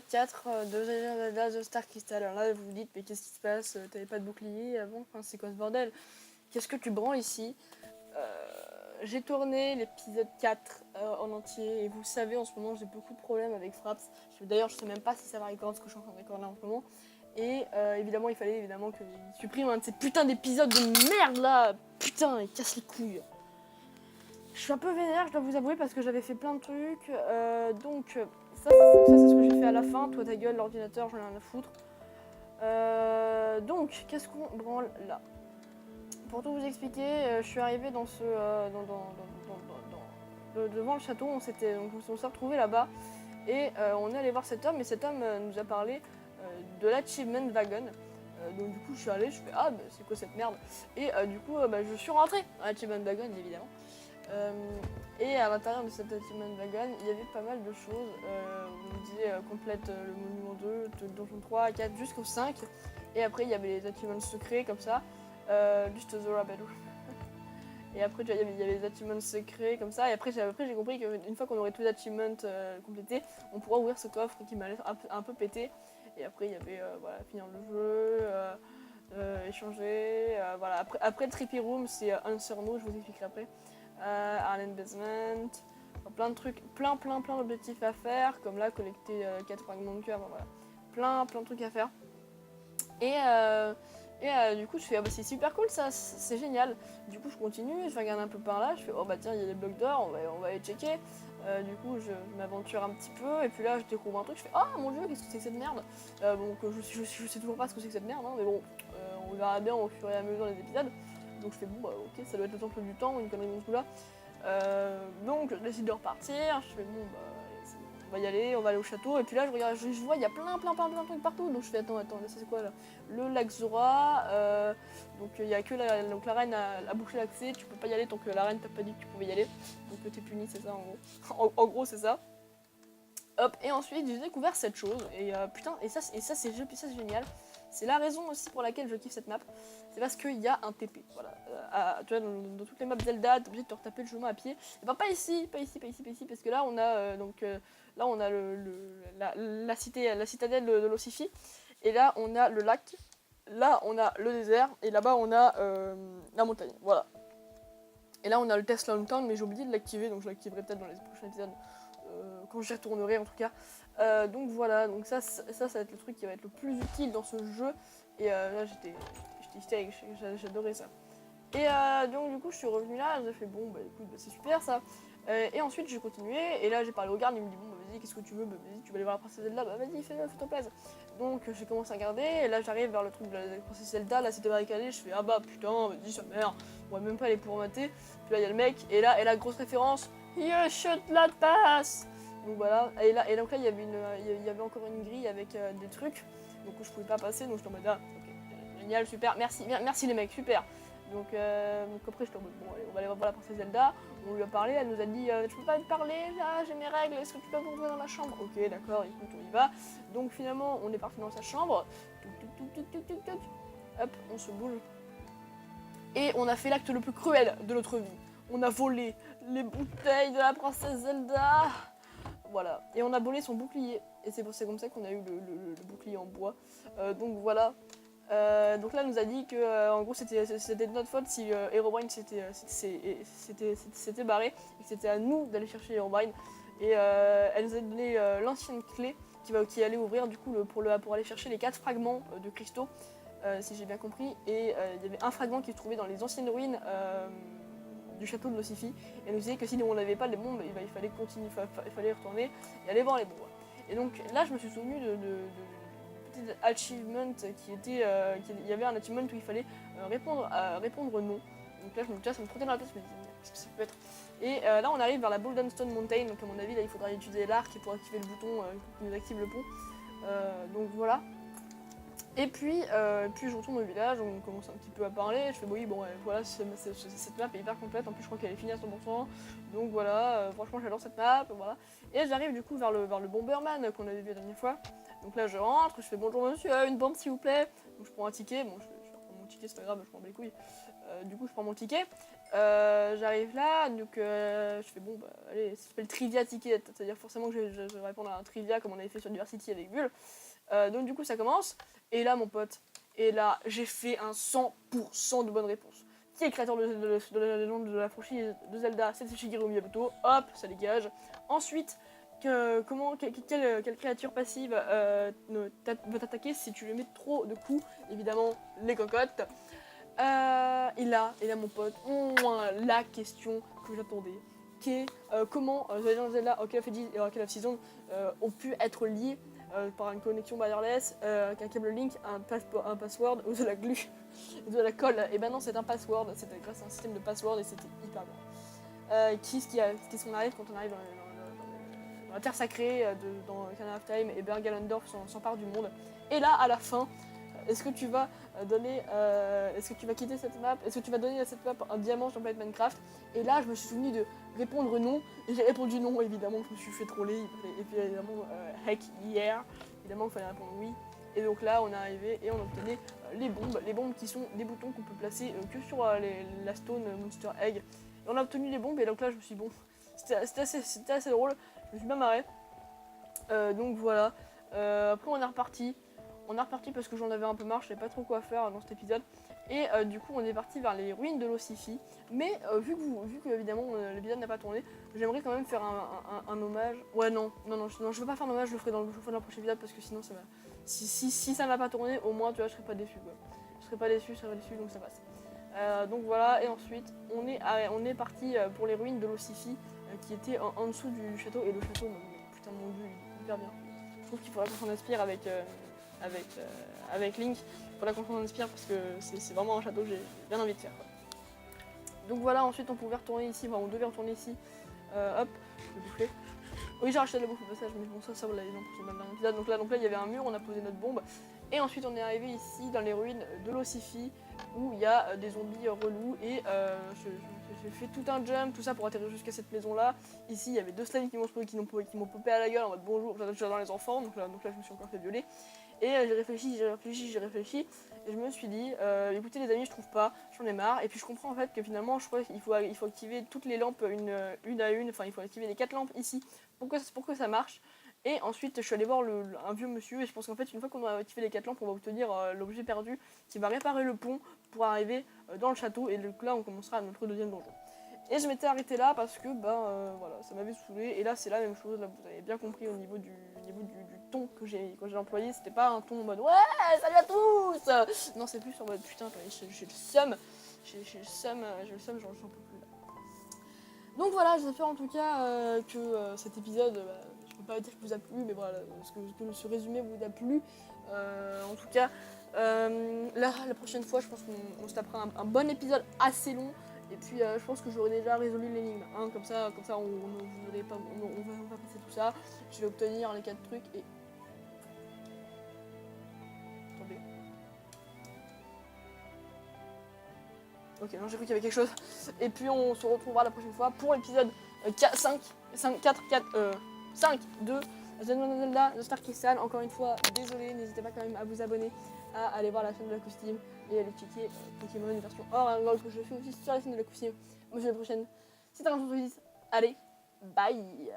l'épisode 4 de Zelda The Star Crystal. Alors là, vous vous dites, mais qu'est-ce qui se passe? T'avais pas de bouclier avant? Enfin, c'est quoi ce bordel? Qu'est-ce que tu branles ici? J'ai tourné l'épisode 4 en entier et vous savez, en ce moment, j'ai beaucoup de problèmes avec Fraps. D'ailleurs, je sais même pas si ça va recorder ce que je suis en train de recorder en ce moment. Et évidemment, il fallait évidemment qu'il supprime un de ces putains d'épisodes de merde là. Putain, il casse les couilles. Je suis un peu vénère, je dois vous avouer, parce que j'avais fait plein de trucs. Donc, ça c'est ce que j'ai fait à la fin. Toi, ta gueule, l'ordinateur, j'en ai rien à foutre. Donc, qu'est-ce qu'on branle là? Pour tout vous expliquer, je suis arrivée dans ce, devant le château. On s'est retrouvés là-bas et on est allé voir cet homme. Et cet homme nous a parlé de l'Achievement Wagon. Donc du coup, je suis allée, je fais ah, bah, c'est quoi cette merde? Et du coup, je suis rentrée dans l'Achievement Wagon, évidemment. Et à l'intérieur de cette Achievement Wagon, il y avait pas mal de choses. On nous disait complète le monument 2, le donjon 3, 4 jusqu'au 5. Et après, il y avait les achievements secrets comme ça. Juste Zora Belou. Et après, il y avait les achievements secrets comme ça. Et après j'ai compris qu'une fois qu'on aurait tous les achievements complétés, on pourra ouvrir ce coffre qui m'a l'air un peu pété. Et après, il y avait voilà, finir le jeu, échanger. Voilà. Après le Trippy Room, c'est Answer No, je vous expliquerai après. Arlen Basement, enfin, plein de trucs, plein d'objectifs à faire, comme là, collecter 4 fragments de cœur, voilà. Plein de trucs à faire. Et du coup, je fais ah bah c'est super cool ça, c'est génial. Du coup, je continue, je regarde un peu par là, je fais oh bah tiens, il y a des blocs d'or, on va les checker. Du coup, je m'aventure un petit peu, et puis là, je découvre un truc, je fais oh mon dieu, qu'est-ce que c'est que cette merde? Je sais toujours pas ce que c'est que cette merde, hein, mais bon, on verra bien au fur et à mesure des épisodes. Donc je fais bon bah ok, ça doit être le temple du temps ou une connerie dans ce coup là. Donc je décide de repartir, je fais bon bah on va y aller, on va aller au château, et puis là je regarde, je vois il y a plein de trucs partout, donc je fais attends, là c'est quoi là? Le lac Zora, donc il y a que donc la reine a bouché l'accès, tu peux pas y aller tant que la reine t'a pas dit que tu pouvais y aller, donc t'es puni, c'est ça en gros. En gros c'est ça. Hop, et ensuite j'ai découvert cette chose, et putain, et ça c'est génial. C'est la raison aussi pour laquelle je kiffe cette map, c'est parce qu'il y a un TP. Voilà. Tu vois, dans toutes les maps Zelda, t'es obligé de te retaper le chemin à pied. Et ben pas ici, parce que là on a là on a la citadelle de l'Ossifi, et là on a le lac, là on a le désert, et là-bas on a la montagne. Voilà. Et là on a le Tesla Town, mais j'ai oublié de l'activer, donc je l'activerai peut-être dans les prochains épisodes. Quand j'y retournerai en tout cas. Donc voilà, donc ça va être le truc qui va être le plus utile dans ce jeu. Et là j'étais hystérique, j'adorais ça. Et donc du coup je suis revenue là, j'ai fait bon bah écoute bah, c'est super ça. Et ensuite j'ai continué, et là j'ai parlé au garde, il me dit bon bah vas-y qu'est-ce que tu veux, bah vas-y tu vas aller voir la princesse Zelda, bah vas-y fais-toi plaisir. Donc j'ai commencé à regarder, et là j'arrive vers le truc de la princesse Zelda, là c'était barricadé, je fais ah bah putain vas-y sa mère, on va même pas aller pour mater. Puis là il y a le mec, et la grosse référence, you should not pass. Donc voilà, et donc là il y avait encore une grille avec des trucs, donc je pouvais pas passer, donc je suis en mode ah ok, génial, super, merci les mecs, super. Donc après je suis en mode bon allez, on va aller voir la princesse Zelda, on lui a parlé, elle nous a dit je peux pas te parler là, j'ai mes règles, est-ce que tu peux rentrer dans ma chambre? Ok d'accord, écoute on y va. Donc finalement on est parti dans sa chambre, hop, on se bouge. Et on a fait l'acte le plus cruel de notre vie. On a volé les bouteilles de la princesse Zelda. Voilà, et on a volé son bouclier, et c'est comme ça qu'on a eu le bouclier en bois. Donc voilà. Donc là, elle nous a dit que en gros c'était de notre faute si Herobrine s'était barré, et que c'était à nous d'aller chercher Herobrine. Et elle nous a donné l'ancienne clé qui allait ouvrir du coup pour aller chercher les 4 fragments de cristaux, si j'ai bien compris. Et il y avait un fragment qui se trouvait dans les anciennes ruines du château de l'Ossifi, et elle nous disait que si on n'avait pas les bombes, il fallait continuer, il fallait retourner et aller voir les bombes. Et donc là je me suis souvenu de petit achievement qui était, il y avait un achievement où il fallait répondre non. Donc là ça me trottait dans la tête, je me disais qu'est-ce que ça peut être. Et là on arrive vers la Bouldenstone Mountain, donc à mon avis là il faudra utiliser l'arc pour activer le bouton qui nous active le pont. Donc voilà. Et puis je retourne au village, on commence un petit peu à parler, je fais oui bon voilà, cette map est hyper complète, en plus je crois qu'elle est finie à 100%, donc voilà, franchement j'adore cette map, voilà. Et j'arrive du coup vers le Bomberman qu'on avait vu la dernière fois, donc là je rentre, je fais bonjour monsieur, une bombe s'il vous plaît, donc je prends un ticket, bon je vais reprendre mon ticket, c'est pas grave, je m'en bats les couilles. Du coup, je prends mon ticket. J'arrive là, donc je fais bon, bah, allez, ça s'appelle Trivia Ticket, c'est-à-dire forcément que je vais répondre à un trivia comme on avait fait sur Diversity avec Bull. Donc du coup, ça commence, et là, mon pote, et là, j'ai fait un 100% de bonnes réponses. Qui est le créateur de la franchise de Zelda? C'est Shigeru Miyamoto, hop, ça dégage. Ensuite, quelle créature passive va t'attaquer si tu lui mets trop de coups? Évidemment, les cocottes. Et là, mon pote, la question que j'attendais, qui est comment The Legend of Zelda Ocarina of Ages et Ocarina of Seasons ont pu être liés par une connexion wireless, avec un câble Link, un password ou de la glue, de la colle. Et ben non, c'est un password, c'était grâce à un système de password et c'était hyper bon. Qu'est-ce qu'on arrive quand on arrive dans la terre sacrée, dans Ocarina of Time, et Ganondorf s'empare du monde. Et là, à la fin, est-ce que tu vas quitter cette map? Est-ce que tu vas donner à cette map un diamant sur Planet Minecraft? Et là, je me suis souvenu de répondre non, et j'ai répondu non, évidemment, je me suis fait troller, et puis évidemment, heck yeah, évidemment, il fallait répondre oui. Et donc là, on est arrivé et on obtenait les bombes qui sont des boutons qu'on peut placer que sur la Stone Monster Egg. Et on a obtenu les bombes, et donc là, je me suis dit, bon, c'était assez drôle, je me suis bien marré. Donc voilà, après on est reparti. Parce que j'en avais un peu marre, je savais pas trop quoi faire dans cet épisode. Et du coup, on est parti vers les ruines de l'Ossifi. Mais vu que évidemment l'épisode n'a pas tourné, j'aimerais quand même faire un hommage. Ouais, non, je veux pas faire un hommage, je le ferai dans le prochain épisode parce que sinon ça va. Si ça n'a pas tourné, au moins tu vois, je serais pas déçu quoi. Je serais pas déçu, donc ça passe. Donc voilà, et ensuite on est parti pour les ruines de l'Ossifi qui étaient en dessous du château. Et le château, putain, mon dieu, il est hyper bien. Je trouve qu'il faudrait qu'on s'en inspire avec Link. Il faudra qu'on s'en inspire parce que c'est vraiment un château que j'ai bien envie de faire, quoi. Donc voilà, ensuite on pouvait retourner ici, on devait retourner ici. Hop, je vais bouffer. Oui, j'ai racheté de la bouffe au passage, mais bon, ça vous l'avez vu dans le dernier épisode. Donc là, il y avait un mur, on a posé notre bombe. Et ensuite, on est arrivé ici, dans les ruines de l'Ossifi, où il y a des zombies relous. Et j'ai fait tout un jump, tout ça pour atterrir jusqu'à cette maison-là. Ici, il y avait deux slimes qui m'ont popé à la gueule en mode bonjour, j'adore les enfants. Donc là, je me suis encore fait violer. Et j'ai réfléchi. Et je me suis dit, écoutez les amis, je trouve pas, j'en ai marre. Et puis je comprends en fait que finalement, je crois qu'il faut activer toutes les lampes une à une. Enfin, il faut activer les 4 lampes ici pour que ça marche. Et ensuite, je suis allée voir un vieux monsieur. Et je pense qu'en fait, une fois qu'on a activé les 4 lampes, on va obtenir l'objet perdu qui va réparer le pont pour arriver dans le château. Et donc là, on commencera notre deuxième donjon. Et je m'étais arrêtée là parce que voilà, ça m'avait saoulé. Et là, c'est la même chose. Là, vous avez bien compris au niveau du ton que j'ai employé. C'était pas un ton en mode ouais, salut à tous. Non, c'est plus en mode putain, j'ai le seum. J'ai le seum, j'en peux plus là. Donc voilà, j'espère en tout cas que cet épisode, je peux pas dire qu'il vous a plu, mais voilà, que ce résumé vous a plu. En tout cas, là, la prochaine fois, je pense qu'on se tapera un bon épisode assez long. Et puis je pense que j'aurai déjà résolu l'énigme, hein, comme ça on va passer tout ça. Je vais obtenir les 4 trucs et... Attendez. Ok, non, j'ai cru qu'il y avait quelque chose. Et puis on se retrouvera la prochaine fois pour l'épisode 5, 2, Zelda, The Star Crystal. Encore une fois, désolé, n'hésitez pas quand même à vous abonner, à aller voir la chaîne de la costume et à aller checker Pokémon version hors que je fais aussi sur la chaîne de la costume. Moi je la prochaine. C'était un jour de visite. Allez, bye.